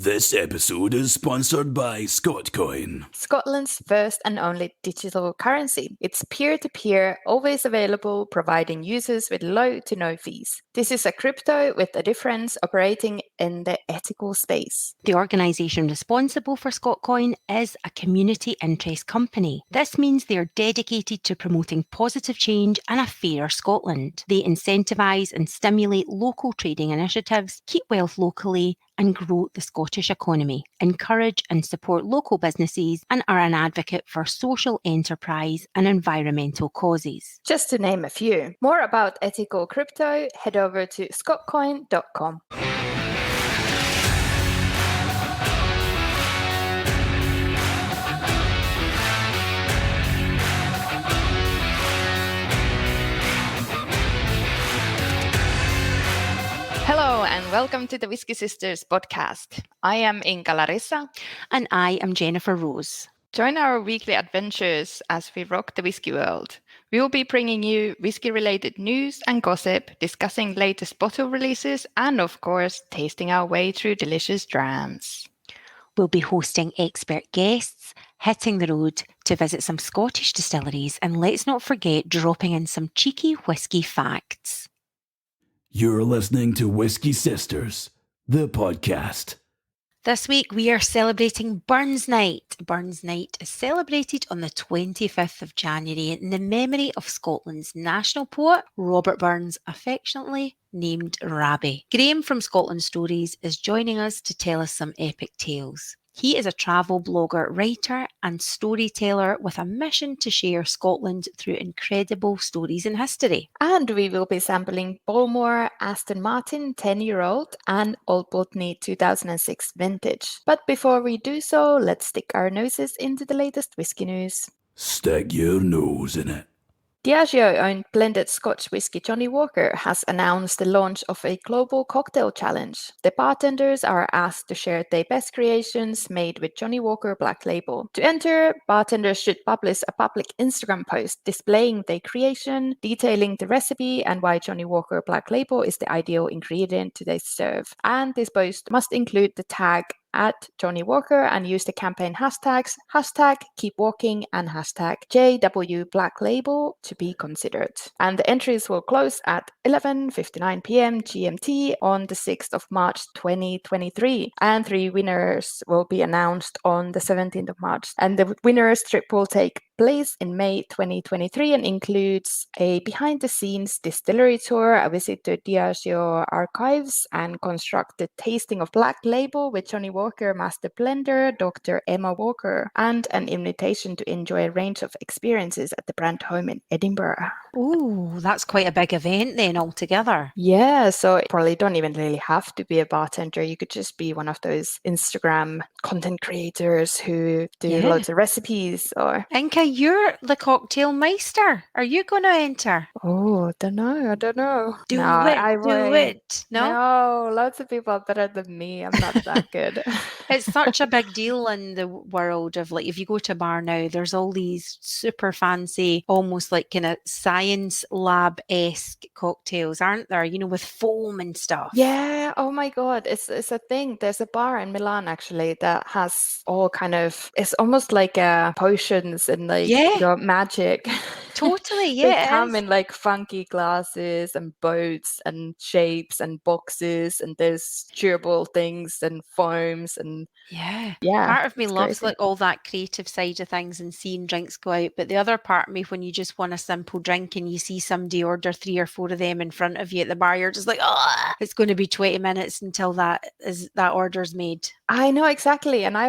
This episode is sponsored by Scotcoin. Scotland's first and only digital currency. It's peer-to-peer, always available, providing users with low to no fees. This is a crypto with a difference operating in the ethical space. The organisation responsible for Scotcoin is a community interest company. This means they are dedicated to promoting positive change and a fairer Scotland. They incentivise and stimulate local trading initiatives, keep wealth locally, and grow the Scottish economy, encourage and support local businesses, and are an advocate for social enterprise and environmental causes. Just to name a few. More about ethical crypto, head over to scotcoin.com. Hello and welcome to the Whisky Sisters podcast. I am Inka Larissa. And I am Jennifer Rose. Join our weekly adventures as we rock the whisky world. We will be bringing you whisky-related news and gossip, discussing latest bottle releases, and of course, tasting our way through delicious drams. We'll be hosting expert guests, hitting the road to visit some Scottish distilleries, and let's not forget dropping in some cheeky whisky facts. You're listening to Whisky Sisters, the podcast. This week we are celebrating Burns Night. Burns Night is celebrated on the 25th of January in the memory of Scotland's national poet, Robert Burns, affectionately named Rabbie. Graeme from Scotland Stories is joining us to tell us some epic tales. He is a travel blogger, writer and storyteller with a mission to share Scotland through incredible stories in history. And we will be sampling Bowmore Aston Martin 10-year-old and Old Pulteney 2006 vintage. But before we do so, let's stick our noses into the latest whisky news. Stick your nose in it. Diageo-owned blended Scotch whisky Johnnie Walker has announced the launch of a global cocktail challenge. The bartenders are asked to share their best creations made with Johnnie Walker Black Label. To enter, bartenders should publish a public Instagram post displaying their creation, detailing the recipe and why Johnnie Walker Black Label is the ideal ingredient they serve. And this post must include the tag at Johnnie Walker and use the campaign hashtags #KeepWalking and #JW Black Label to be considered. And the entries will close at 11:59 p.m. GMT on the 6th of March 2023. And 3 winners will be announced on the 17th of March. And the winners trip will take place in May 2023 and includes a behind-the-scenes distillery tour, a visit to Diageo archives, and constructed tasting of Black Label with Johnnie Walker Master Blender, Dr. Emma Walker, and an invitation to enjoy a range of experiences at the brand home in Edinburgh. Ooh, that's quite a big event then altogether. Yeah, so you probably don't even really have to be a bartender. You could just be one of those Instagram content creators who do loads of recipes. Or Inka, you're the cocktail meister. Are you going to enter? I don't know. Do it. No, lots of people are better than me. I'm not that good. It's such a big deal in the world of, like, if you go to a bar now, there's all these super fancy, almost like kind of science lab-esque cocktails, aren't there? You know, with foam and stuff. Yeah. Oh my God. It's a thing. There's a bar in Milan actually that has all kind of, it's almost like potions and like your magic. Totally, yeah. They come in like funky glasses and boats and shapes and boxes, and there's chewable things and foams and yeah. Yeah. Part of me loves crazy. like all that creative side of things and seeing drinks go out. But the other part of me, when you just want a simple drink and you see somebody order 3 or 4 of them in front of you at the bar, you're just like, oh, it's going to be 20 minutes until that order's made. I know exactly, and I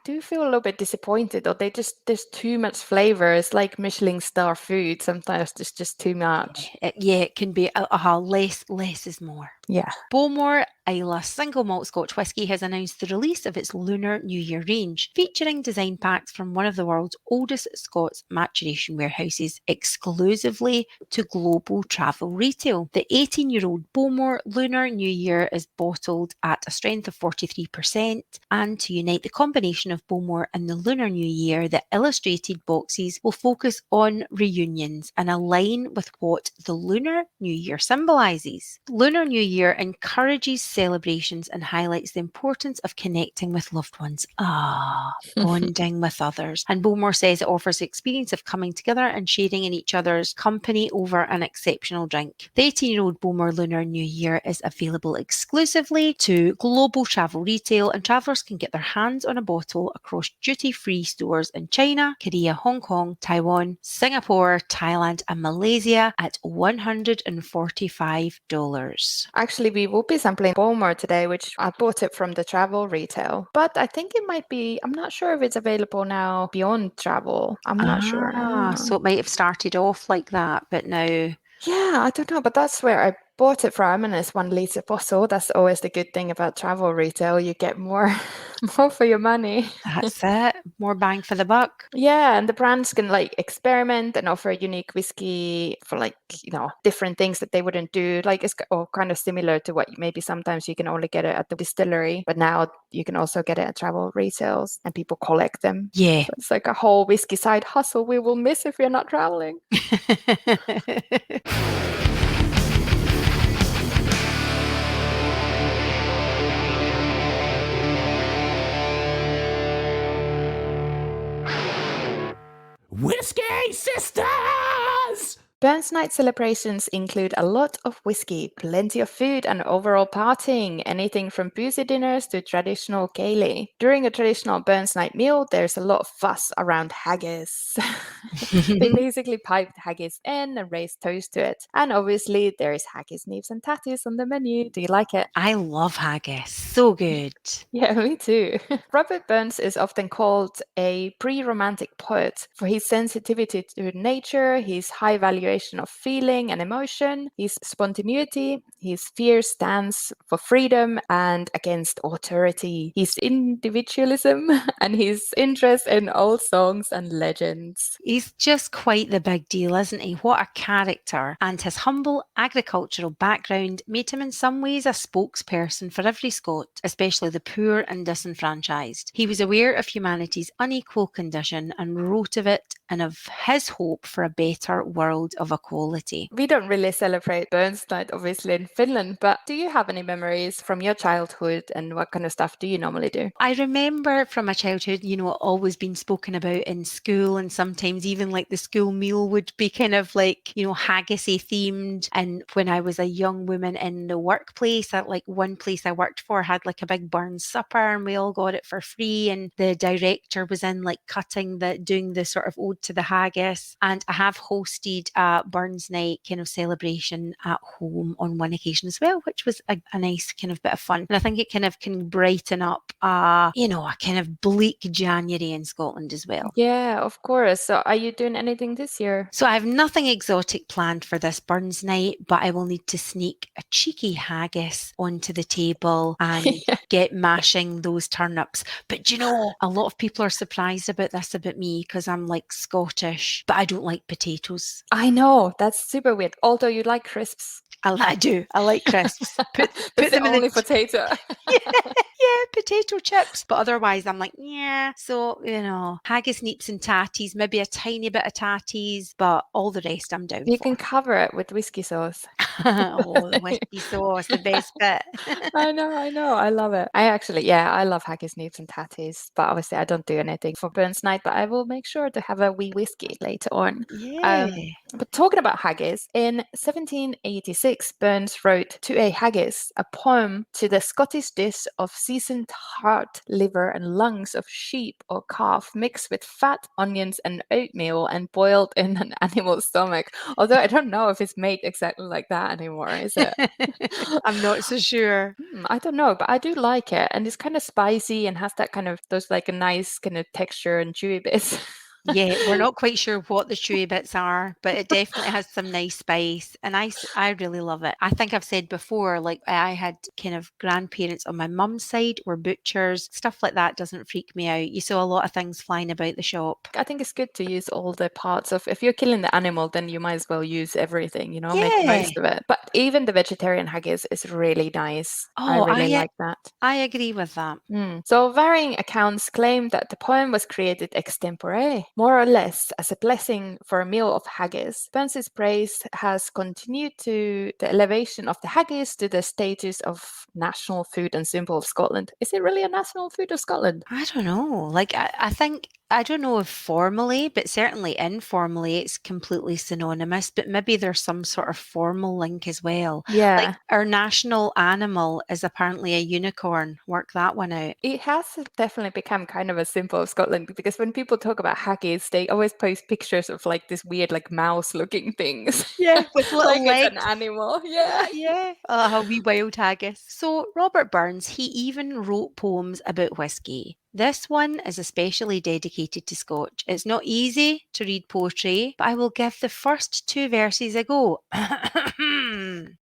do feel a little bit disappointed, or there's too much flavor. It's like Michelin star food. Sometimes there's just too much. It can be less is more. Yeah. Bowmore Islay single malt Scotch whisky has announced the release of its Lunar New Year range, featuring design packs from one of the world's oldest Scots maturation warehouses exclusively to global travel retail. The 18-year-old Bowmore Lunar New Year is bottled at a strength of 43%, and to unite the combination of Bowmore and the Lunar New Year, the illustrated boxes will focus on reunions and align with what the Lunar New Year symbolises. Lunar New Year encourages celebrations and highlights the importance of connecting with loved ones. Bonding with others. And Bowmore says it offers the experience of coming together and sharing in each other's company over an exceptional drink. The 18-year-old Bowmore Lunar New Year is available exclusively to global travel retail, and travellers can get their hands on a bottle across duty-free stores in China, Korea, Hong Kong, Taiwan, Singapore, Thailand and Malaysia at $145. Actually, we will be sampling Bowmore today, which I bought it from the travel retail. But I think it might be, I'm not sure if it's available now beyond travel. I'm not sure. So it might have started off like that, but now... Yeah, I don't know, but that's where I bought it from, and it's 1 litre bottle. That's always the good thing about travel retail. You get more for your money. That's it. More bang for the buck. Yeah, and the brands can like experiment and offer unique whiskey for like, different things that they wouldn't do. Like it's all kind of similar to what maybe sometimes you can only get it at the distillery, but now you can also get it at travel retails and people collect them. Yeah. So it's like a whole whiskey side hustle we will miss if we're not traveling. Whisky Sisters! Burns Night celebrations include a lot of whiskey, plenty of food, and overall partying, anything from boozy dinners to traditional ceilidh. During a traditional Burns Night meal, there's a lot of fuss around haggis. They basically pipe haggis in and raise toast to it. And obviously, there is haggis, neeps, and tatties on the menu. Do you like it? I love haggis. So good. Yeah, me too. Robert Burns is often called a pre-romantic poet for his sensitivity to nature, his high valuation of feeling and emotion, his spontaneity, his fierce stance for freedom and against authority, his individualism, and his interest in old songs and legends. He's just quite the big deal, isn't he? What a character. And his humble agricultural background made him in some ways a spokesperson for every Scot, especially the poor and disenfranchised. He was aware of humanity's unequal condition and wrote of it and of his hope for a better world of equality. We don't really celebrate Burns Night, obviously, in Finland, but do you have any memories from your childhood and what kind of stuff do you normally do? I remember from my childhood, always being spoken about in school, and sometimes even like the school meal would be kind of like, haggis-y themed. And when I was a young woman in the workplace, at like one place I worked for had like a big Burns supper and we all got it for free. And the director was in like doing the sort of ode to the haggis. And I have hosted a Burns Night kind of celebration at home on one occasion as well, which was a nice kind of bit of fun. And I think it kind of can brighten up a kind of bleak January in Scotland as well. Yeah, of course. So are you doing anything this year? So I have nothing exotic planned for this Burns Night, but I will need to sneak a cheeky haggis onto the table and get mashing those turnips. But a lot of people are surprised about this about me because I'm like Scottish, but I don't like potatoes. I know, that's super weird. Although you like crisps. I do. I like crisps. Put them in only potato. Yeah, potato chips. But otherwise, I'm like, yeah. So, haggis, neeps and tatties, maybe a tiny bit of tatties, but all the rest I'm down You for. can cover it with whiskey sauce. Oh, the whiskey sauce, the best bit. I know. I love it. I love haggis, neeps and tatties, but obviously I don't do anything for Burns Night, but I will make sure to have a wee whiskey later on. Yeah. But talking about haggis, in 1786, Burns wrote to a haggis a poem to the Scottish dish of seasoned heart, liver, and lungs of sheep or calf mixed with fat, onions, and oatmeal and boiled in an animal's stomach. Although I don't know if it's made exactly like that anymore, is it? I'm not so sure. I don't know, but I do like it. And it's kind of spicy and has that kind of, those like a nice kind of texture and chewy bits. Yeah, we're not quite sure what the chewy bits are, but it definitely has some nice spice, and I really love it. I think I've said before, like I had kind of grandparents on my mum's side were butchers. Stuff like that doesn't freak me out. You saw a lot of things flying about the shop. I think it's good to use all the parts of, if you're killing the animal, then you might as well use everything, make the most of it. But even the vegetarian haggis is really nice. I really like that. I agree with that. So varying accounts claim that the poem was created extempore, More or less, as a blessing for a meal of haggis, Burns's praise has continued to the elevation of the haggis to the status of national food and symbol of Scotland. Is it really a national food of Scotland? I don't know. Like, I think, I don't know if formally, but certainly informally, it's completely synonymous, but maybe there's some sort of formal link as well. Yeah. Like, our national animal is apparently a unicorn. Work that one out. It has definitely become kind of a symbol of Scotland, because when people talk about haggis, they always post pictures of like this weird like mouse looking things. Yeah, with little like legs. it's an animal. Yeah. Yeah, a wee wild haggis. So Robert Burns, he even wrote poems about whiskey. This one is especially dedicated to Scotch. It's not easy to read poetry, but I will give the first 2 verses a go.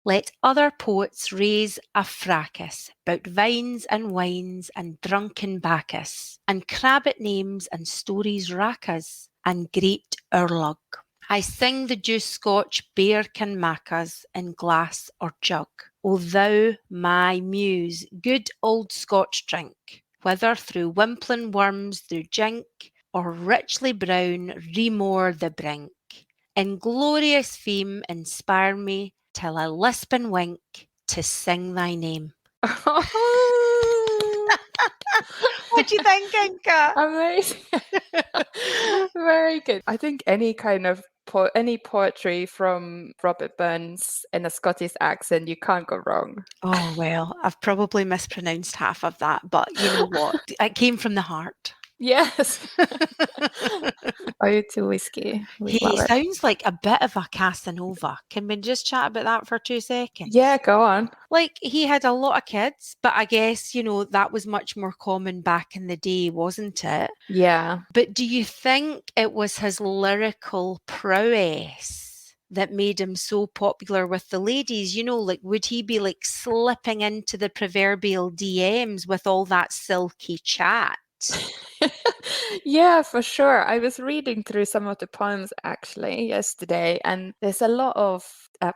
Let other poets raise a fracas about vines and wines and drunken Bacchus, and crabbit names and stories rack us, and great our luck. I sing the juice Scotch beer can mak us in glass or jug. O thou, my muse, good old Scotch drink, whether through wimpling worms through jink, or richly brown remore the brink. In glorious fame inspire me, till I lisp and wink to sing thy name. What do you think, Inka? Amazing. Very good. I think any kind of any poetry from Robert Burns in a Scottish accent, you can't go wrong. Oh, well, I've probably mispronounced half of that, but you know what? It came from the heart. Yes. Are you too whiskey? We He love it. sounds like a bit of a Casanova. Can we just chat about that for 2 seconds? Yeah, go on. Like, he had a lot of kids, but I guess, you know, that was much more common back in the day, wasn't it? Yeah. But do you think it was his lyrical prowess that made him so popular with the ladies? You know, like, would he be like slipping into the proverbial DMs with all that silky chat? Yeah, for sure. I was reading through some of the poems actually yesterday, and there's a lot of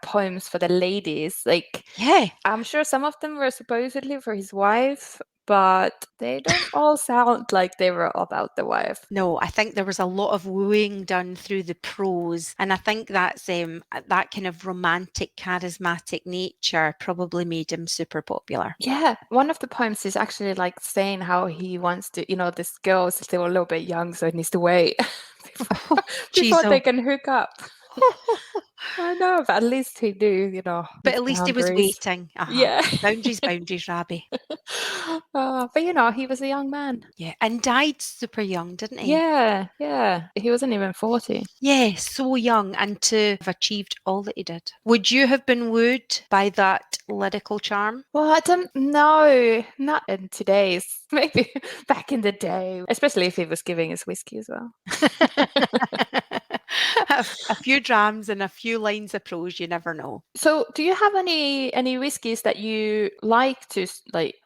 poems for the ladies. Like, Yeah. I'm sure some of them were supposedly for his wife, but they don't all sound like they were about the wife. No, I think there was a lot of wooing done through the prose, and I think that's that kind of romantic, charismatic nature probably made him super popular. Yeah, one of the poems is actually like saying how he wants to, this girl is still a little bit young, so it needs to wait before they can hook up. I know, but at least he do, But at least he was boundaries. waiting. Yeah. Boundaries, Rabbi. But he was a young man. Yeah, and died super young, didn't he? Yeah. He wasn't even 40. Yeah, so young, and to have achieved all that he did. Would you have been wooed by that lyrical charm? Well, I don't know. Not in today's. Maybe back in the day, especially if he was giving us whiskey as well. A few drams and a few lines of prose, you never know. So, do you have any whiskies that you like to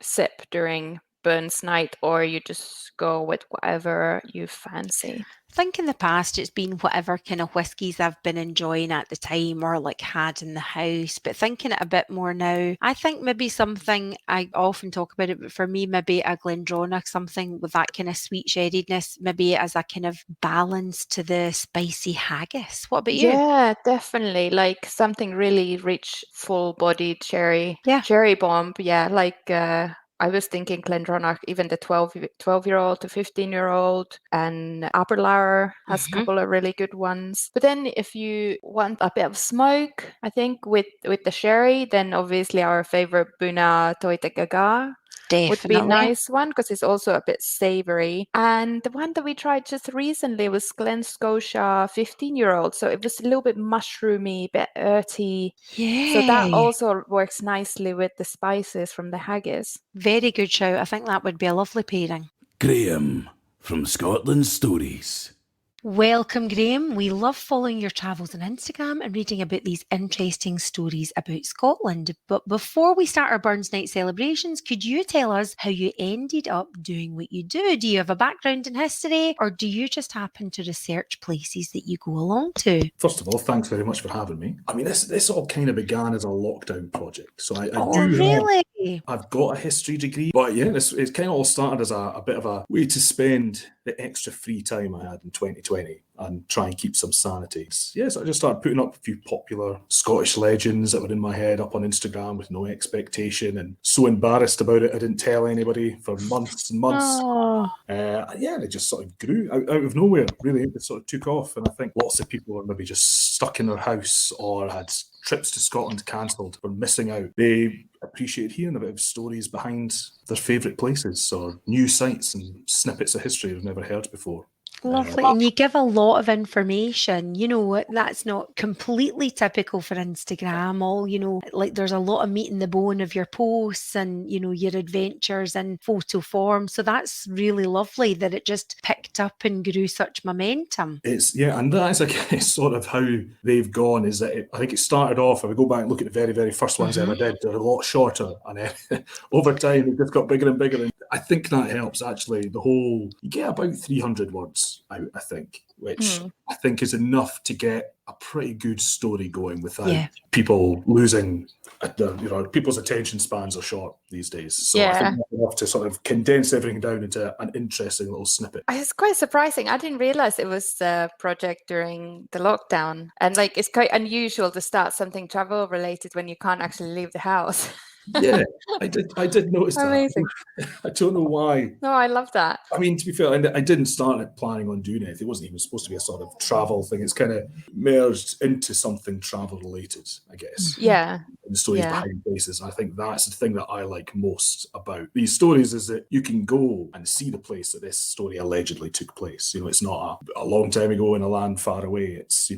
sip during Burns night, or you just go with whatever you fancy? I think in the past it's been whatever kind of whiskies I've been enjoying at the time or like had in the house, but thinking it a bit more now, I think maybe something, I often talk about it, but for me maybe a Glendronach, something with that kind of sweet sherrydness, maybe as a kind of balance to the spicy haggis. What about you? Yeah, definitely. Like something really rich, full-bodied cherry bomb. Yeah, like I was thinking Glendronach, even the 12-year-old to 15-year-old, and Aberlour has a couple of really good ones. But then if you want a bit of smoke, I think with the sherry, then obviously our favorite Buna Toite Gaga would be a nice one, because it's also a bit savory. And the one that we tried just recently was Glen Scotia 15-year-old. So it was a little bit mushroomy, a bit earthy. Yeah. So that also works nicely with the spices from the haggis. Very good shout. I think that would be a lovely pairing. Graeme from Scotland Stories. Welcome, Graeme. We love following your travels on Instagram and reading about these interesting stories about Scotland. But before we start our Burns Night celebrations, could you tell us how you ended up doing what you do? Do you have a background in history, or do you just happen to research places that you go along to? First of all, thanks very much for having me. I mean, this all kind of began as a lockdown project. So I've got a history degree, but yeah, it kind of all started as a bit of a way to spend the extra free time I had in 2020. 2020 and try and keep some sanity. Yes, I just started putting up a few popular Scottish legends that were in my head up on Instagram with no expectation, and so embarrassed about it I didn't tell anybody for months and months. Oh. They just sort of grew out of nowhere, really. It sort of took off, and I think lots of people are maybe just stuck in their house or had trips to Scotland cancelled or missing out. They appreciate hearing a bit of stories behind their favourite places or new sites and snippets of history they've never heard before. Lovely. And you give a lot of information, that's not completely typical for Instagram. Like there's a lot of meat in the bone of your posts and, your adventures in photo form. So that's really lovely that it just picked up and grew such momentum. And that is sort of how they've gone, is that I think it started off, if we go back and look at the very, very first ones I ever did, they're a lot shorter. And then over time, they've just got bigger and bigger. And I think that helps, actually. You get about 300 words out, I think, which I think is enough to get a pretty good story going without people losing, people's attention spans are short these days. So I think that's enough to sort of condense everything down into an interesting little snippet. It's quite surprising. I didn't realize it was a project during the lockdown. And it's quite unusual to start something travel related when you can't actually leave the house. Yeah, I did notice that. Amazing. I don't know why. No, I love that. I mean, to be fair, I didn't start planning on doing it. It wasn't even supposed to be a sort of travel thing. It's kind of merged into something travel related, I guess. Yeah. And the stories behind places. And I think that's the thing that I like most about these stories, is that you can go and see the place that this story allegedly took place. It's not a long time ago in a land far away. It's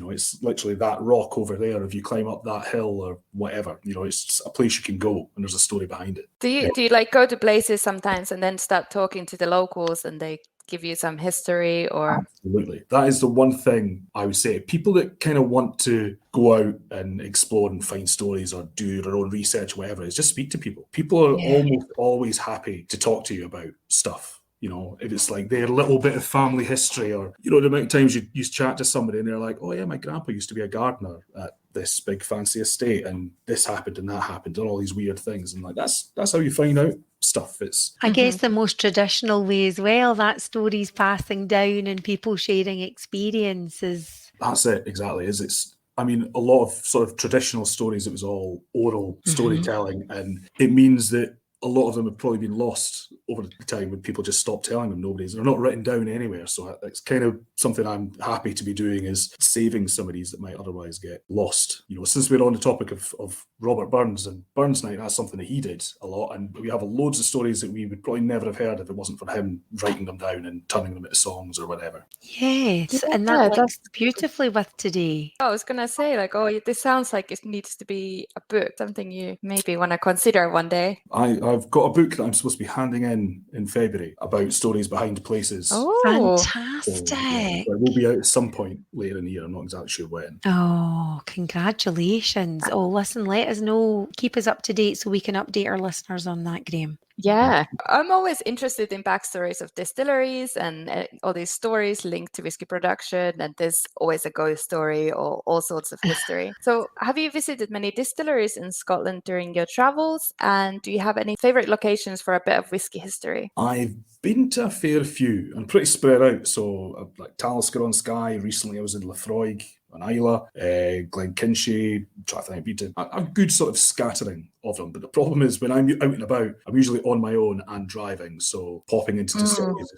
literally that rock over there. If you climb up that hill or whatever, it's a place you can go. And there's a story behind it. Do you go to places sometimes and then start talking to the locals and they give you some history or? Absolutely. That is the one thing I would say. People that kind of want to go out and explore and find stories or do their own research, whatever, is just speak to people. People are almost always happy to talk to you about stuff. If it's like their little bit of family history, or, the amount of times you chat to somebody and they're like, oh yeah, my grandpa used to be a gardener at this big fancy estate and this happened and that happened and all these weird things. And that's how you find out stuff. I guess the most traditional way as well, that stories passing down and people sharing experiences. That's it, exactly. A lot of sort of traditional stories, it was all oral storytelling, and it means that a lot of them have probably been lost over the time when people just stopped telling them. They're not written down anywhere. So it's kind of something I'm happy to be doing, is saving some of these that might otherwise get lost. Since we're on the topic of Robert Burns and Burns Night, that's something that he did a lot. And we have loads of stories that we would probably never have heard if it wasn't for him writing them down and turning them into songs or whatever. Yes, and that links beautifully with today. I was going to say, this sounds like it needs to be a book, something you maybe want to consider one day. I've got a book that I'm supposed to be handing in February about stories behind places. Oh, fantastic. So, it will be out at some point later in the year. I'm not exactly sure when. Oh, congratulations. Oh, listen, let us know. Keep us up to date so we can update our listeners on that, Graeme. Yeah, I'm always interested in backstories of distilleries and all these stories linked to whiskey production, and there's always a ghost story or all sorts of history. So have you visited many distilleries in Scotland during your travels, and do you have any favourite locations for a bit of whiskey history? I've been to a fair few. I'm pretty spread out. So like Talisker on Skye, recently I was in Laphroaig on Isla, Glenkinchie, I think I've been to a good sort of scattering of them. But the problem is when I'm out and about, I'm usually on my own and driving. So popping into distilleries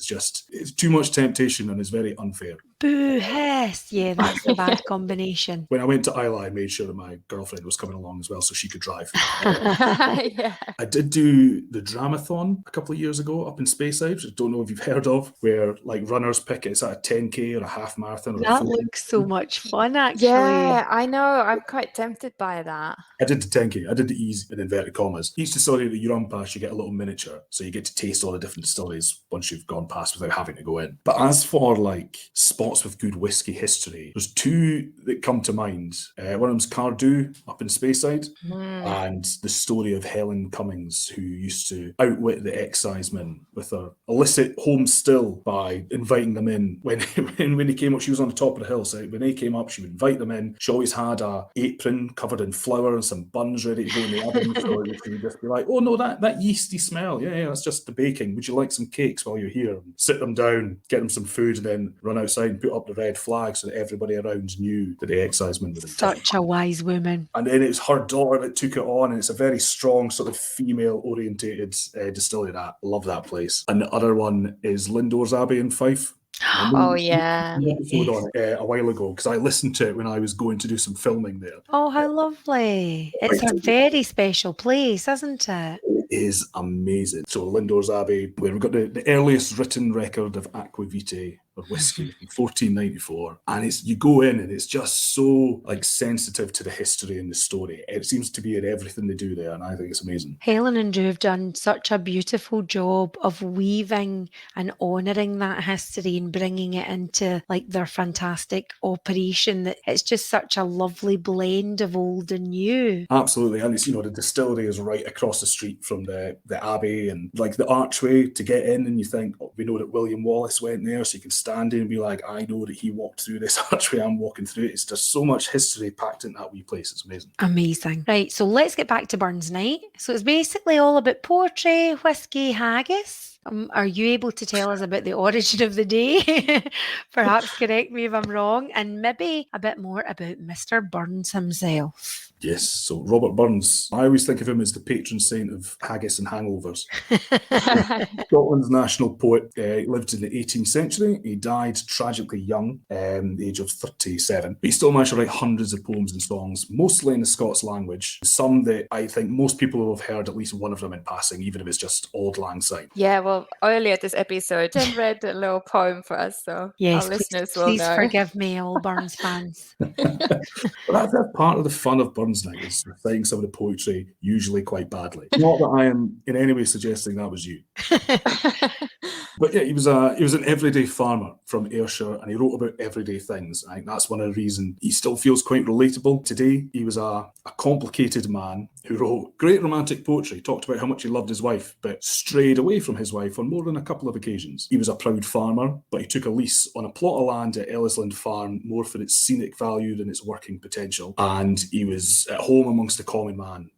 it's too much temptation and it's very unfair. Boo, yes. Yeah, that's a bad combination. When I went to Isla, I made sure that my girlfriend was coming along as well so she could drive. Yeah. I did do the Dramathon a couple of years ago up in Speyside, which I don't know if you've heard of, where runners pick it's at a 10k or a half marathon. That looks so much fun, actually. Yeah, I know. I'm quite tempted by that. I did the 10k. I did the easy in inverted commas. Each distillery that you run past, you get a little miniature, so you get to taste all the different distilleries once you've gone past without having to go in. But as for spots with good whiskey history, there's two that come to mind. One of them's Cardew up in Speyside, and the story of Helen Cummings, who used to outwit the excisemen with her illicit home still by inviting them in. When he came up, she was on the top of the hill, so when they came up, she would invite them in. She always had a apron covered in flour and some buns ready to go in the oven, so she would just be like, oh no, that yeasty smell, yeah, that's just the baking. Would you like some cakes while you're here? And sit them down, get them some food, and then run outside and put up the red flag so that everybody around knew that the excisemen were in town. Such a wise woman. And then it was her daughter that took it on, and it's a very strong sort of female-orientated distillery. I love that place. And the other one is Lindores Abbey in Fife. Oh, yeah. I episode on it a while ago because I listened to it when I was going to do some filming there. Oh, how lovely. It's a very special place, isn't it? It is amazing. So Lindores Abbey, where we've got the earliest written record of aqua vitae or whiskey in 1494, and you go in and it's just so like sensitive to the history and the story. It seems to be in everything they do there, and I think it's amazing. Helen and Drew have done such a beautiful job of weaving and honouring that history and bringing it into like their fantastic operation. That it's just such a lovely blend of old and new. Absolutely, and it's, the distillery is right across the street from the abbey, and like the archway to get in, and you think, we know that William Wallace went there, so you can stand in and be like, I know that he walked through this archway, I'm walking through it. It's just so much history packed in that wee place. It's amazing. Amazing. Right, so let's get back to Burns Night. So it's basically all about poetry, whiskey, haggis. Are you able to tell us about the origin of the day? Perhaps correct me if I'm wrong, and maybe a bit more about Mr. Burns himself. Yes, so Robert Burns, I always think of him as the patron saint of haggis and hangovers. Scotland's national poet. He lived in the 18th century. He died tragically young, the age of 37. But he still managed to write hundreds of poems and songs, mostly in the Scots language. Some that I think most people will have heard at least one of them in passing, even if it's just Auld Lang Syne. Yeah, well, earlier this episode, Jen read a little poem for us, so yes, our listeners will please know. Forgive me, all Burns fans. But that's part of the fun of Burns Night, is reciting some of the poetry, usually quite badly. Not that I am in any way suggesting that was you. But yeah, he was an everyday farmer from Ayrshire, and he wrote about everyday things. I think that's one of the reasons he still feels quite relatable today. He was a complicated man who wrote great romantic poetry, talked about how much he loved his wife, but strayed away from his wife on more than a couple of occasions. He was a proud farmer, but he took a lease on a plot of land at Ellisland Farm more for its scenic value than its working potential. And he was at home amongst the common man,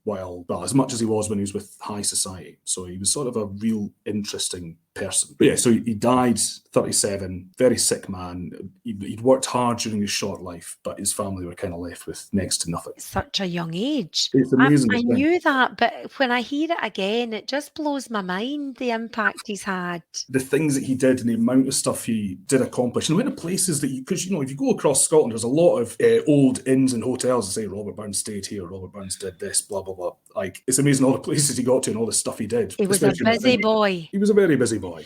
as much as he was when he was with high society. So he was sort of a real interesting person. But yeah, so he died 37, very sick man. He'd worked hard during his short life, but his family were kind of left with next to nothing. Such a young age. It's amazing. I knew that, but when I hear it again, it just blows my mind, the impact he's had. The things that he did and the amount of stuff he did accomplish. And the amount of places that because if you go across Scotland, there's a lot of old inns and hotels that say Robert Burns stayed here, Robert Burns did this, blah, blah, blah. Like, it's amazing all the places he got to and all the stuff he did. He was a busy boy. He was a very busy boy.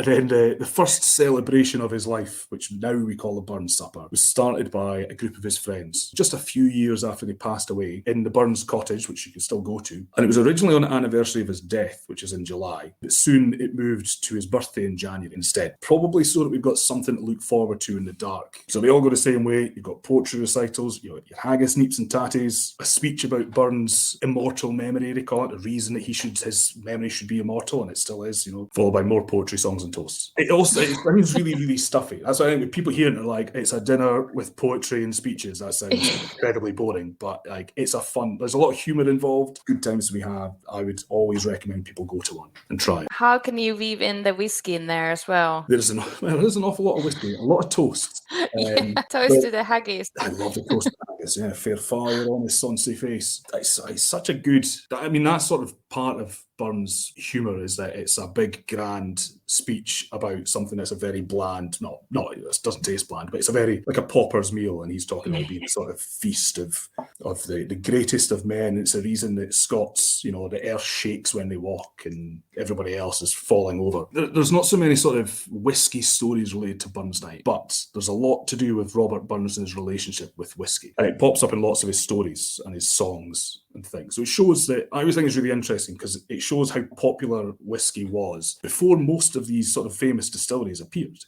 And then the first celebration of his life, which now we call the Burns Supper, was started by a group of his friends just a few years after they passed away in the Burns cottage, which you can still go to. And it was originally on the anniversary of his death, which is in July, but soon it moved to his birthday in January instead, probably so that we've got something to look forward to in the dark. So they all go the same way. You've got poetry recitals, you've got your haggis, neeps and tatties, a speech about Burns' immortal memory, they call it, the reason that his memory should be immortal, and it still is, followed by more poetry, songs and toasts. It sounds really, really stuffy. That's why I think when people hear it, they're like, it's a dinner with poetry and speeches. That sounds incredibly boring, but like there's a lot of humour involved. Good times we have. I would always recommend people go to one and try it. How can you weave in the whiskey in there as well? There's an awful lot of whiskey, a lot of toast. Toast to the haggis. I love the toast to haggis, yeah. Fair fire on his sonsy face. It's such a good... that sort of part of Burns' humour is that it's a big, grand speech about something that's a very bland, it doesn't taste bland, but it's a very, like a pauper's meal, and he's talking about being a sort of feast of the greatest of men. It's a reason that Scots, the earth shakes when they walk and everybody else is falling over. There's not so many sort of whiskey stories related to Burns Night, but there's a lot to do with Robert Burns and his relationship with whiskey. And it pops up in lots of his stories and his songs and things. So it shows that, I always think it's really interesting because it shows how popular whiskey was before most of these sort of famous distilleries appeared.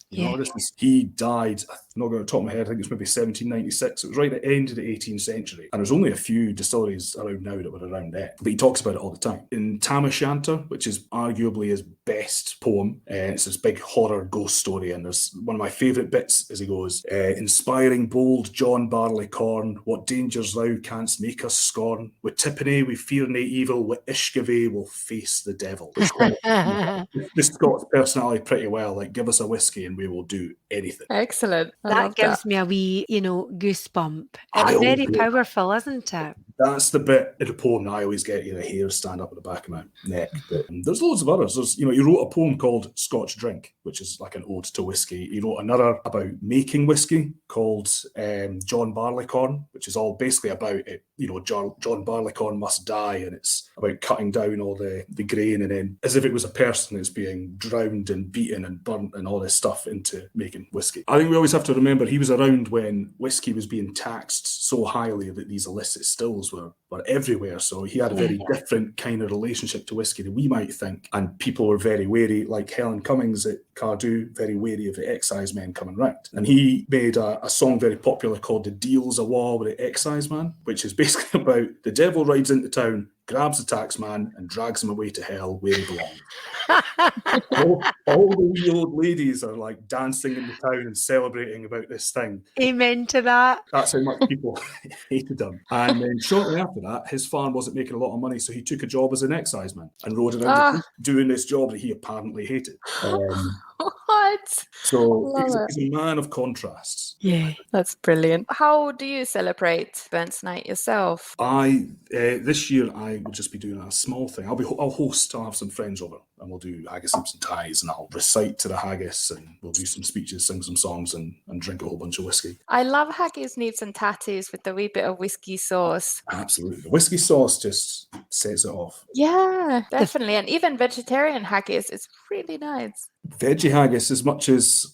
He died, I'm not going to top of my head, I think it's maybe 1796. It was right at the end of the 18th century. And there's only a few distilleries around now that were around then. But he talks about it all the time. In Tam O'Shanter, which is arguably his best poem, it's this big horror ghost story. And there's one of my favourite bits as he goes, inspiring bold John Barleycorn, what dangers thou canst make us scorn, with tippenny, we fear nae evil, with Ishkave will face the devil. The Scots personality pretty well. Like, give us a whiskey and we will do anything. Excellent. I That love gives that. me a wee, goosebump. I It's very always do. powerful, isn't it? That's the bit in the poem that I always get, the hairs stand up at the back of my neck. But there's loads of others. There's, he wrote a poem called Scotch Drink, which is like an ode to whiskey. He wrote another about making whiskey called John Barleycorn, which is all basically about it. John Barleycorn must die, and it's about cutting down all the grain, and then as if it was a person that's being drowned and beaten and burnt and all this stuff into making whiskey. I think we always have to remember he was around when whiskey was being taxed so highly that these illicit stills were everywhere. So he had a very different kind of relationship to whiskey than we might think. And people were very wary, like Helen Cummings at Cardew, very wary of the excise men coming round. And he made a song very popular called The Deal's a War with the Excise Man, which is basically about the devil rides into town, grabs the tax man and drags him away to hell where he belongs. all the wee old ladies are like dancing in the town and celebrating about this thing. Amen to that. That's how much people hated him. And then shortly after that, his farm wasn't making a lot of money, so he took a job as an exciseman and rode around doing this job that he apparently hated. What? So he's a man of contrasts. Yeah. That's brilliant. How do you celebrate Burns Night yourself? This year I will just be doing a small thing. I'll host. I'll have some friends over, and we'll do haggis and ties, and I'll recite to the haggis, and we'll do some speeches, sing some songs, and drink a whole bunch of whiskey. I love haggis, neeps and tattoos with a wee bit of whiskey sauce. Absolutely, the whiskey sauce just sets it off. Yeah, definitely. And even vegetarian haggis is really nice. Veggie haggis, as much as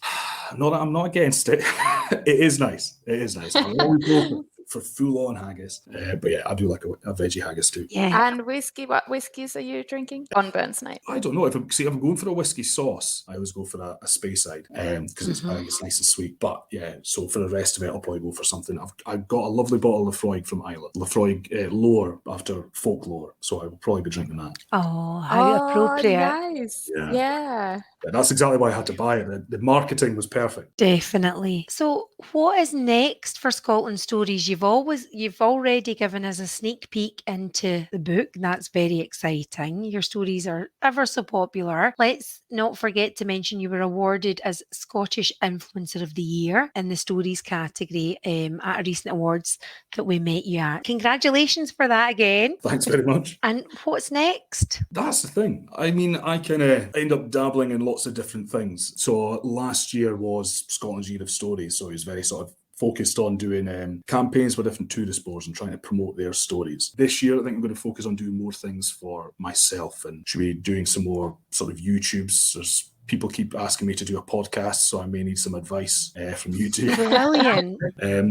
I'm not against it, it is nice. It is nice. I always go for full-on haggis. But yeah, I do like a veggie haggis too. Yeah. And whiskey, what whiskies are you drinking on Burns Night? I don't know. If I'm going for a whiskey sauce, I always go for a Speyside because I think it's nice and sweet. But yeah, so for the rest of it, I'll probably go for something. I've got a lovely bottle of Lafroig from Ireland. Lafroig lore after folklore, so I will probably be drinking that. Oh, how appropriate. Nice. Yeah. That's exactly why I had to buy it. The marketing was perfect. Definitely. So what is next for Scotland Stories? You've already given us a sneak peek into the book. That's very exciting. Your stories are ever so popular. Let's not forget to mention you were awarded as Scottish Influencer of the Year in the Stories category at a recent awards that we met you at. Congratulations for that again. Thanks very much. And what's next? That's the thing. I mean, I kind of end up dabbling in lots of different things. So last year was Scotland's Year of Stories, so it was very sort of focused on doing campaigns for different tourist boards and trying to promote their stories. This year, I think I'm going to focus on doing more things for myself and should be doing some more sort of YouTubes. There's people keep asking me to do a podcast, so I may need some advice from you two. Brilliant.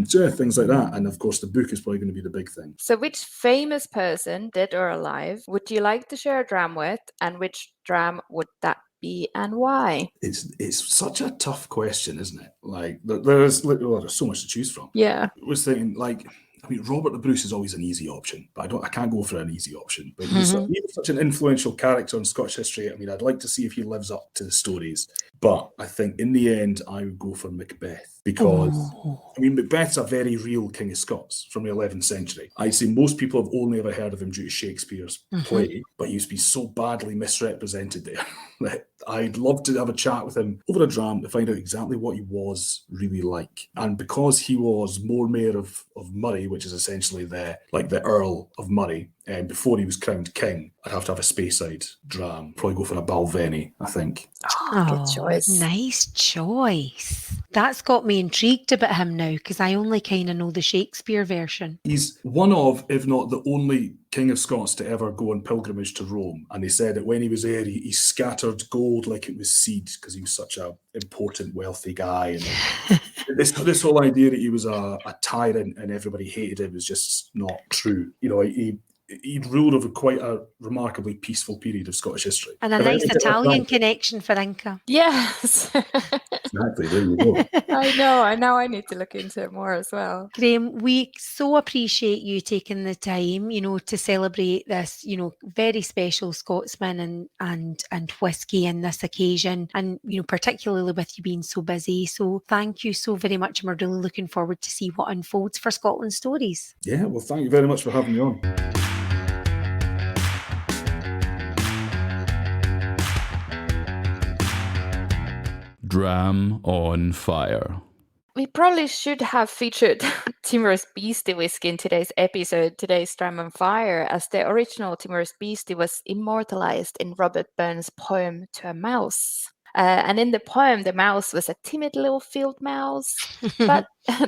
So yeah, things like that. And of course, the book is probably going to be the big thing. So which famous person, dead or alive, would you like to share a dram with, and which dram would that be and why? It's such a tough question, isn't it? Like there's so much to choose from. Yeah. I was thinking, Robert the Bruce is always an easy option, but I can't go for an easy option. But he's such an influential character in Scottish history. I mean, I'd like to see if he lives up to the stories. But I think in the end, I would go for Macbeth because, Macbeth's a very real King of Scots from the 11th century. I'd say most people have only ever heard of him due to Shakespeare's play, but he used to be so badly misrepresented there that I'd love to have a chat with him over a dram to find out exactly what he was really like. And because he was Lord Mayor of Murray, which is essentially the Earl of Murray, before he was crowned king, I'd have to have a Speyside dram. Probably go for a Balvenie, I think. Good choice. Nice choice. That's got me intrigued about him now because I only kind of know the Shakespeare version. He's one of, if not the only King of Scots to ever go on pilgrimage to Rome. And they said that when he was there, he scattered gold like it was seed because he was such an important, wealthy guy. And this whole idea that he was a tyrant and everybody hated him was just not true. He ruled over quite a remarkably peaceful period of Scottish history. And a nice Italian connection for Inka. Yes. Exactly, there you go. I know. I need to look into it more as well. Graeme, we so appreciate you taking the time, to celebrate this, very special Scotsman and whiskey in this occasion. And, particularly with you being so busy. So thank you so very much. And we're really looking forward to see what unfolds for Scotland Stories. Yeah, well, thank you very much for having me on. Dram on fire. We probably should have featured Timorous Beastie whiskey in today's episode, today's Dram on Fire, as the original Timorous Beastie was immortalized in Robert Burns' poem To a Mouse. And in the poem, the mouse was a timid little field mouse. But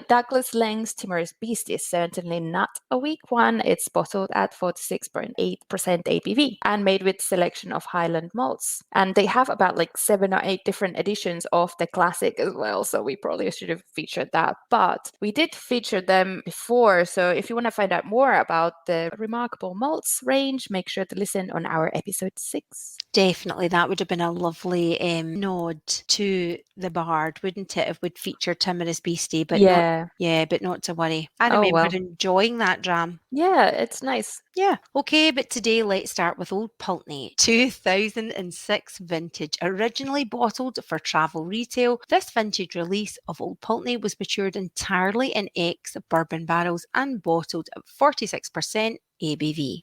Douglas Lang's Timorous Beastie is certainly not a weak one. It's bottled at 46.8% ABV and made with selection of Highland malts. And they have about like 7 or 8 different editions of the classic as well. So we probably should have featured that. But we did feature them before. So if you want to find out more about the remarkable malts range, make sure to listen on our episode 6. Definitely, that would have been a lovely nod to the bard, wouldn't it, if we'd featured Timorous Beastie, but but not to worry. I remember enjoying that dram. Yeah, it's nice. Yeah. Okay, but today let's start with Old Pulteney, 2006 vintage, originally bottled for travel retail. This vintage release of Old Pulteney was matured entirely in ex-bourbon barrels and bottled at 46% ABV.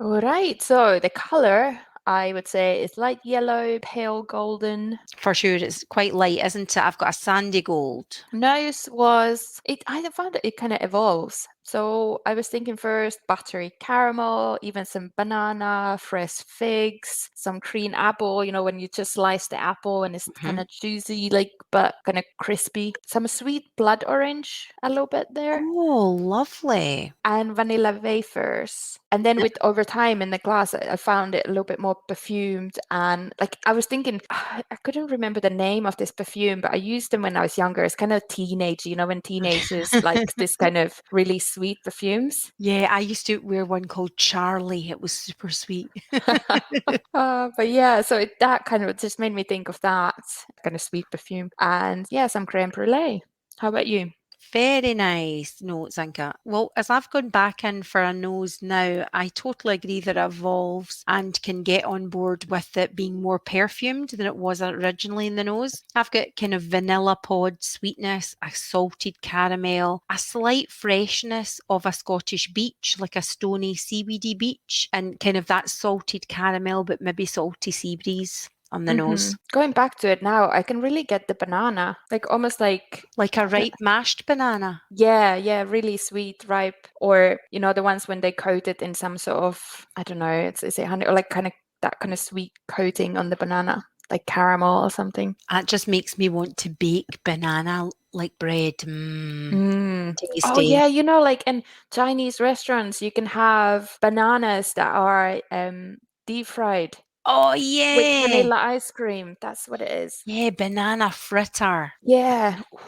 All right, so the colour, I would say, is light yellow, pale golden. For sure, it's quite light, isn't it? I've got a sandy gold. Nose was, I found that it kind of evolves. So I was thinking first buttery caramel, even some banana, fresh figs, some green apple, you know, when you just slice the apple and it's kind of juicy, like, but kind of crispy. Some sweet blood orange, a little bit there. Oh, lovely. And vanilla wafers. And then with over time in the glass, I found it a little bit more perfumed. And like, I was thinking, I couldn't remember the name of this perfume, but I used them when I was younger. It's kind of teenage, you know, when teenagers like this kind of really sweet perfumes. Yeah, I used to wear one called Charlie. It was super sweet. But yeah, so that kind of just made me think of that kind of sweet perfume. And yeah, some creme brulee. How about you? Very nice notes, Inka. Well, as I've gone back in for a nose now, I totally agree that it evolves and can get on board with it being more perfumed than it was originally in the nose. I've got kind of vanilla pod sweetness, a salted caramel, a slight freshness of a Scottish beech, like a stony seaweedy beech, and kind of that salted caramel, but maybe salty sea breeze on the nose. Going back to it now, I can really get the banana, like almost like a ripe mashed banana. Yeah, really sweet, ripe, or you know, the ones when they coat it in some sort of, I don't know, is it honey or like kind of that kind of sweet coating on the banana, like caramel or something. That just makes me want to bake banana like bread. Tasty. Oh yeah, you know, like in Chinese restaurants, you can have bananas that are deep fried. Oh, yeah. With vanilla ice cream. That's what it is. Yeah, banana fritter. Yeah. Ooh,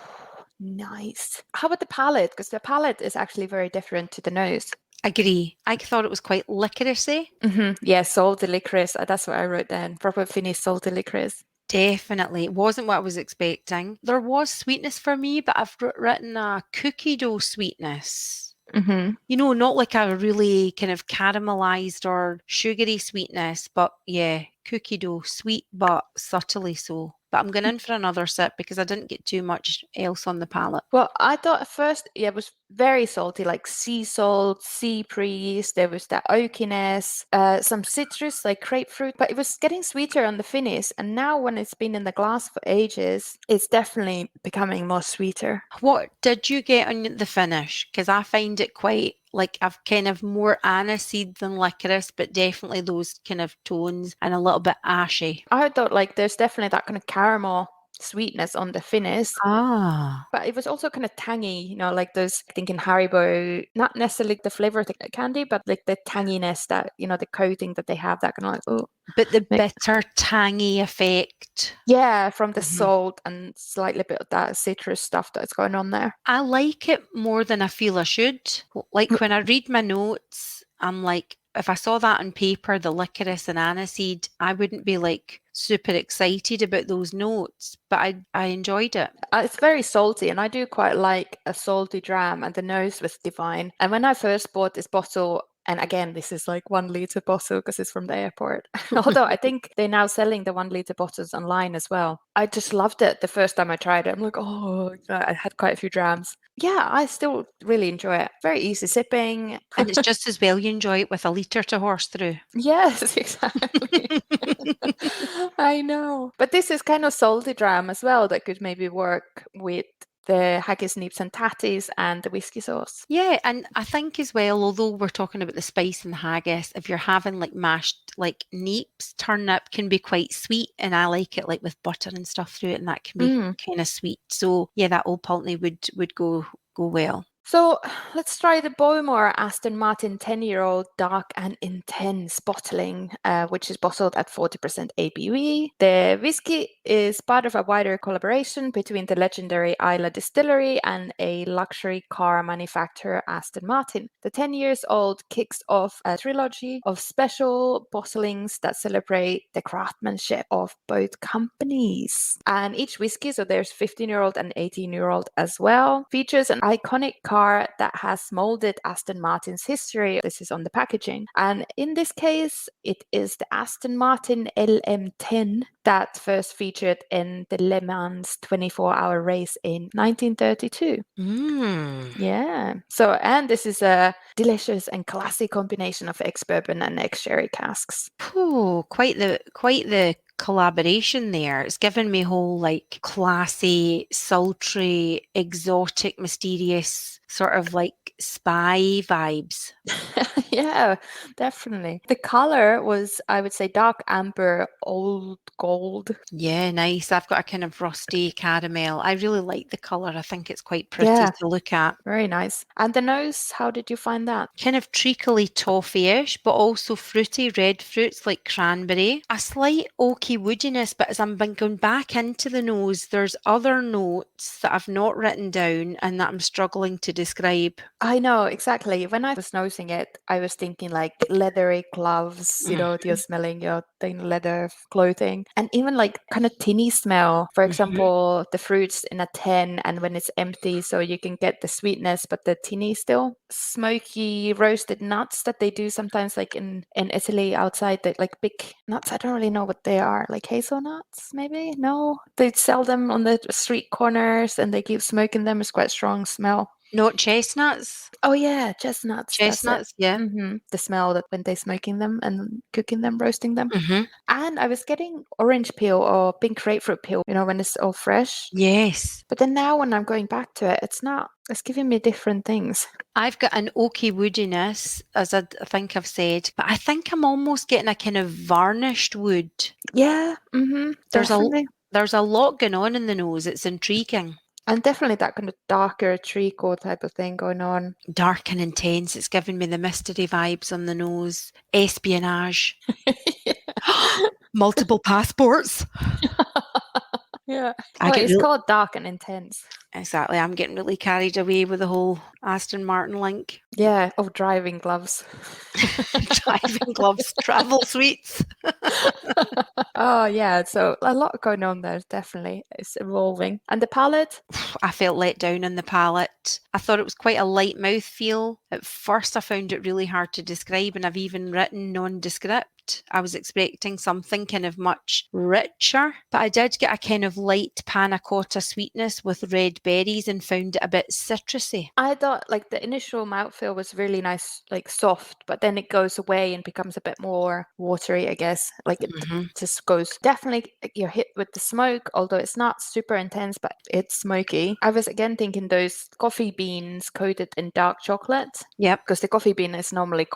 nice. How about the palate? Because the palate is actually very different to the nose. Agree. I thought it was quite licoricey. Yeah, salty licorice. That's what I wrote down. Proper Finnish salty licorice. Definitely. It wasn't what I was expecting. There was sweetness for me, but I've written a cookie dough sweetness. You know, not like a really kind of caramelized or sugary sweetness, but yeah, cookie dough, sweet but subtly so. But I'm going in for another sip because I didn't get too much else on the palate. Well, I thought at first, it was very salty, like sea salt, sea breeze. There was that oakiness, some citrus like grapefruit, but it was getting sweeter on the finish. And now when it's been in the glass for ages, it's definitely becoming more sweeter. What did you get on the finish? Because I find it quite like I've kind of more aniseed than licorice, but definitely those kind of tones and a little bit ashy. I thought like there's definitely that kind of caramel sweetness on the finish. But it was also kind of tangy, you know, like those, thinking Haribo, not necessarily the flavor of the candy, but like the tanginess that, you know, the coating that they have, that kind of like, oh. But the bitter, tangy effect. Yeah, from the salt and slightly bit of that citrus stuff that's going on there. I like it more than I feel I should. Like when I read my notes, I'm like, if I saw that on paper, the licorice and aniseed, I wouldn't be like super excited about those notes, but I enjoyed it. It's very salty, and I do quite like a salty dram, and the nose was divine. And when I first bought this bottle, and again, this is like 1 liter bottle because it's from the airport. Although I think they're now selling the 1 liter bottles online as well. I just loved it the first time I tried it. I'm like, oh, I had quite a few drams. Yeah, I still really enjoy it. Very easy sipping. And it's just as well you enjoy it with a liter to horse through. Yes, exactly. I know. But this is kind of salty dram as well that could maybe work with the haggis, nips and tatties and the whiskey sauce. Yeah, and I think as well, although we're talking about the spice and the haggis, if you're having like mashed like neeps, turnip can be quite sweet, and I like it like with butter and stuff through it, and that can be kind of sweet. So yeah, that old Pulteney would go well. So let's try the Bowmore Aston Martin 10-year-old dark and intense bottling, which is bottled at 40% ABV. The whiskey is part of a wider collaboration between the legendary Islay distillery and a luxury car manufacturer, Aston Martin. The 10 years old kicks off a trilogy of special bottlings that celebrate the craftsmanship of both companies. And each whiskey, so there's 15-year-old and 18-year-old as well, features an iconic car that has molded Aston Martin's history. This is on the packaging. And in this case, it is the Aston Martin LM10 that first featured in the Le Mans 24-hour race in 1932. Yeah. So, and this is a delicious and classic combination of ex-bourbon and ex-sherry casks. Oh, quite the collaboration there. It's given me whole like classy, sultry, exotic, mysterious sort of like spy vibes. Yeah, definitely. The color was, I would say, dark amber, old gold. Yeah, nice. I've got a kind of rusty caramel. I really like the color. I think it's quite pretty to look at. Very nice. And the nose, how did you find that? Kind of treacly toffee-ish, but also fruity red fruits like cranberry. A slight oaky woodiness, but as I'm going back into the nose, there's other notes that I've not written down and that I'm struggling to describe. I know, exactly. When I was nosing it, I was thinking like leathery gloves, you're smelling your thin leather clothing, and even like kind of tinny smell. For example, the fruits in a tin and when it's empty, so you can get the sweetness, but the tinny still. Smoky roasted nuts that they do sometimes like in Italy outside, the like big nuts. I don't really know what they are, like hazelnuts, maybe? No, they sell them on the street corners and they keep smoking them. It's quite strong smell. Not chestnuts? Oh yeah, chestnuts. Chestnuts, yeah. The smell that when they're smoking them and cooking them, roasting them. And I was getting orange peel or pink grapefruit peel, when it's all fresh. Yes. But then now when I'm going back to it, it's not. It's giving me different things. I've got an oaky woodiness, as I think I've said, but I think I'm almost getting a kind of varnished wood. Yeah. There's a lot going on in the nose. It's intriguing. And definitely that kind of darker treacle type of thing going on. Dark and intense. It's giving me the mystery vibes on the nose. Espionage. Multiple passports. Yeah. It's called dark and intense. Exactly. I'm getting really carried away with the whole Aston Martin link. Yeah. Oh, driving gloves. Driving gloves, travel suites. Oh, yeah. So a lot going on there, definitely. It's evolving. And the palate? I felt let down on the palate. I thought it was quite a light mouthfeel. At first, I found it really hard to describe, and I've even written nondescript. I was expecting something kind of much richer, but I did get a kind of light panna cotta sweetness with red berries and found it a bit citrusy. I thought like the initial mouthfeel was really nice, like soft, but then it goes away and becomes a bit more watery, I guess. Like it just goes, definitely you're hit with the smoke, although it's not super intense, but it's smoky. I was again thinking those coffee beans coated in dark chocolate. Yep. Because the coffee bean is normally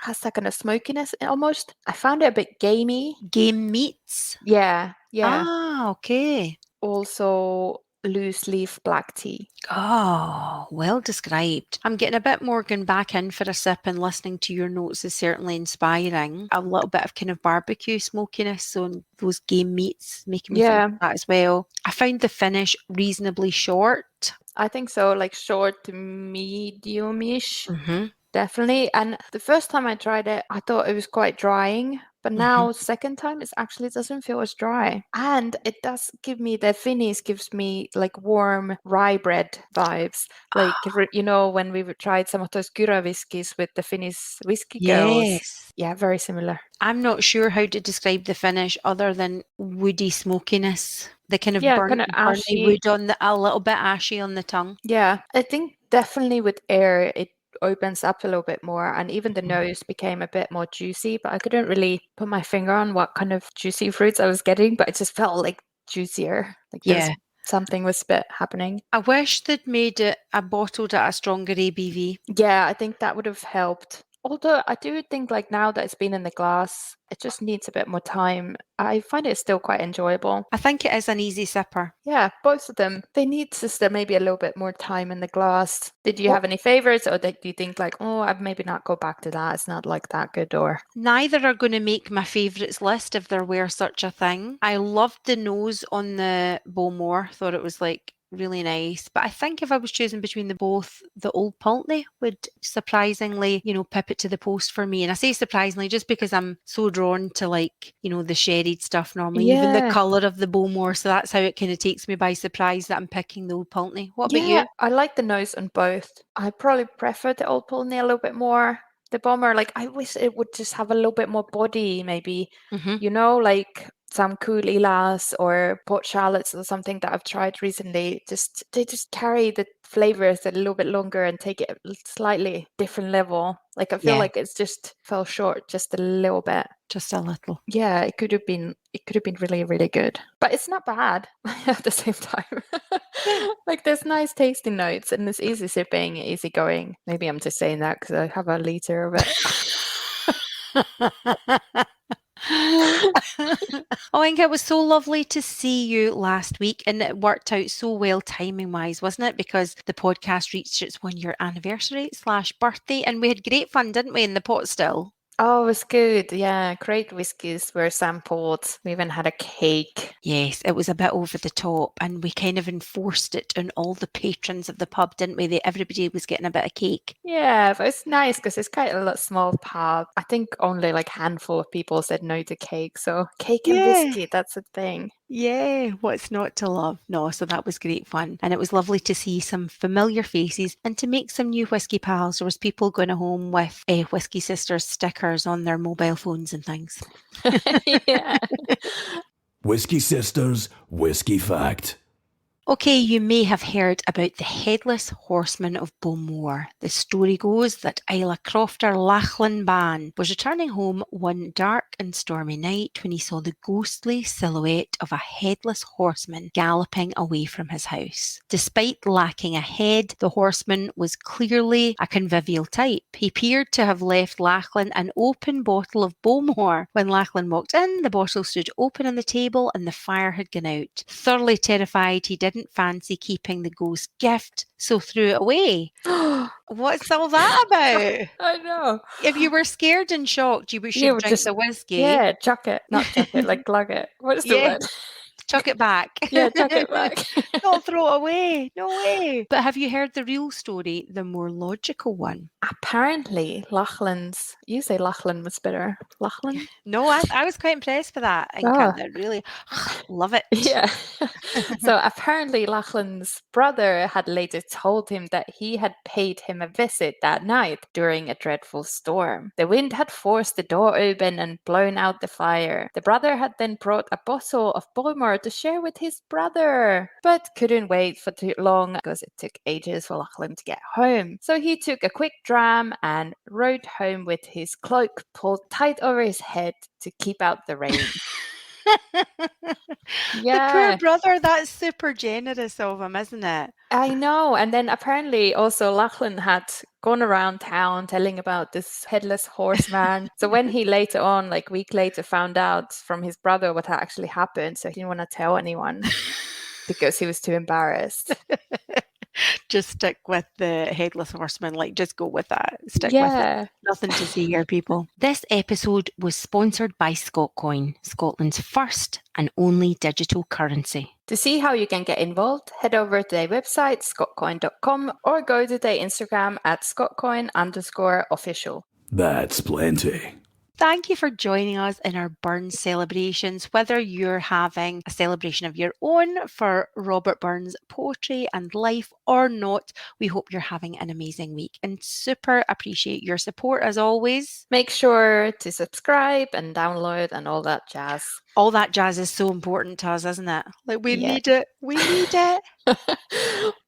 has that kind of smokiness almost. I found it a bit gamey. Game meats? Yeah. Ah, okay. Also loose leaf black tea. Oh, well described. I'm getting a bit more going back in for a sip, and listening to your notes is certainly inspiring. A little bit of kind of barbecue smokiness, so those game meats making me think of that as well. I found the finish reasonably short. I think so, like short to medium-ish. Definitely. And the first time I tried it, I thought it was quite drying. But now, second time, it actually doesn't feel as dry. And it does give me, the finish gives me like warm rye bread vibes. Like, when we tried some of those Gura whiskies with the Finnish whiskey girls. Yeah, very similar. I'm not sure how to describe the finish other than woody smokiness. The kind of burnt ashy wood on a little bit ashy on the tongue. Yeah, I think definitely with air, it opens up a little bit more, and even the nose became a bit more juicy, but I couldn't really put my finger on what kind of juicy fruits I was getting, but it just felt like juicier. Like there was something was a bit happening. I wish they'd made it bottled at a stronger ABV. Yeah, I think that would have helped. Although I do think like now that it's been in the glass, it just needs a bit more time. I find it still quite enjoyable. I think it is an easy sipper. Yeah, both of them. They need just maybe a little bit more time in the glass. Did you have any favorites, or do you think like, oh, I'd maybe not go back to that? It's not like that good, or? Neither are going to make my favourites list if there were such a thing. I loved the nose on the Bowmore. Thought it was like really nice. But I think if I was choosing between the both, the old Pulteney would surprisingly, pip it to the post for me. And I say surprisingly just because I'm so drawn to like, the sherried stuff normally, even the colour of the Bowmore. So that's how it kind of takes me by surprise that I'm picking the old Pulteney. What about you? I like the nose on both. I probably prefer the old Pulteney a little bit more. The Bowmore, like I wish it would just have a little bit more body, maybe, like some cool Ilas or pot shallots or something that I've tried recently. They just carry the flavors a little bit longer and take it a slightly different level. Like I feel like it's just fell short just a little bit. Just a little. Yeah, it could have been really, really good. But it's not bad at the same time. Like there's nice tasting notes and it's easy sipping, easy going. Maybe I'm just saying that because I have a liter of it. Oh, Inka, it was so lovely to see you last week, and it worked out so well timing wise, wasn't it? Because the podcast reached its 1-year anniversary / birthday, and we had great fun, didn't we, in the pot still? Oh, it was good. Yeah, great whiskies were sampled. We even had a cake. Yes, it was a bit over the top, and we kind of enforced it on all the patrons of the pub, didn't we? Everybody was getting a bit of cake. Yeah, but it's nice because it's quite a small pub. I think only like a handful of people said no to cake. So cake and whiskey, that's a thing. Yeah, what's not to love? No, so that was great fun. And it was lovely to see some familiar faces and to make some new whiskey pals. There was people going home with Whisky Sisters stickers on their mobile phones and things. Yeah. Whisky Sisters Whisky Fact. Okay, you may have heard about the Headless Horseman of Bowmore. The story goes that Isla Crofter Lachlan Ban was returning home one dark and stormy night when he saw the ghostly silhouette of a headless horseman galloping away from his house. Despite lacking a head, the horseman was clearly a convivial type. He appeared to have left Lachlan an open bottle of Bowmore. When Lachlan walked in, the bottle stood open on the table and the fire had gone out. Thoroughly terrified, he didn't fancy keeping the ghost gift, so threw it away. What's all that about? I know. If you were scared and shocked, you should drink just, the whiskey. Yeah, chuck it. Not chuck it, like plug it. What is the word? Chuck it back. Yeah, chuck it back. Don't throw it away. No way. But have you heard the real story, the more logical one? Apparently, Lachlan's... You say Lachlan was better. Lachlan? No, I was quite impressed with that. I really love it. Yeah. So apparently Lachlan's brother had later told him that he had paid him a visit that night during a dreadful storm. The wind had forced the door open and blown out the fire. The brother had then brought a bottle of Bowmore to share with his brother, but couldn't wait for too long because it took ages for Lachlan to get home. So he took a quick dram and rode home with his cloak pulled tight over his head to keep out the rain. The poor brother, that's super generous of him, isn't it? I know. And then apparently also Lachlan had gone around town telling about this headless horseman. So when he later on, like a week later, found out from his brother what had actually happened, so he didn't want to tell anyone because he was too embarrassed. Just stick with the headless horseman, like just go with that. Stick with it. Nothing to see here, people. This episode was sponsored by Scotcoin, Scotland's first and only digital currency. To see how you can get involved, head over to their website, scotcoin.com, or go to their Instagram at scotcoin_official. That's plenty. Thank you for joining us in our Burns celebrations. Whether you're having a celebration of your own for Robert Burns' poetry and life or not, we hope you're having an amazing week and super appreciate your support as always. Make sure to subscribe and download and all that jazz. All that jazz is so important to us, isn't it? Like we Yeah. need it. We need it.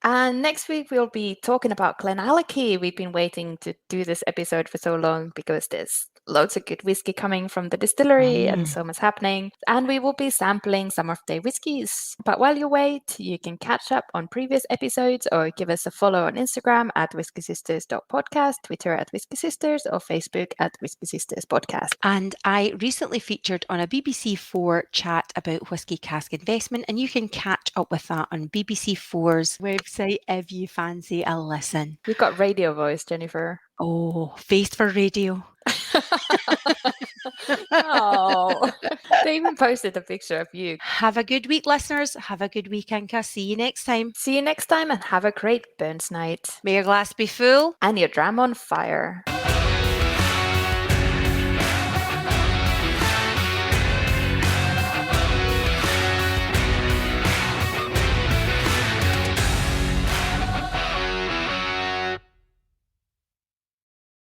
And next week we'll be talking about Glenallachie. We've been waiting to do this episode for so long because there's loads of good whiskey coming from the distillery and so much happening. And we will be sampling some of their whiskies. But while you wait, you can catch up on previous episodes or give us a follow on Instagram at whiskysisters.podcast, Twitter at Whisky Sisters, or Facebook at Whisky Sisters Podcast. And I recently featured on a BBC4 chat about whiskey cask investment, and you can catch up with that on BBC4's website if you fancy a listen. You've got radio voice, Jennifer. Oh, face for radio. Oh, they even posted a picture of you. Have a good week, listeners. Have a good week, Inka. See you next time. See you next time and have a great Burns night. May your glass be full And your dram on fire.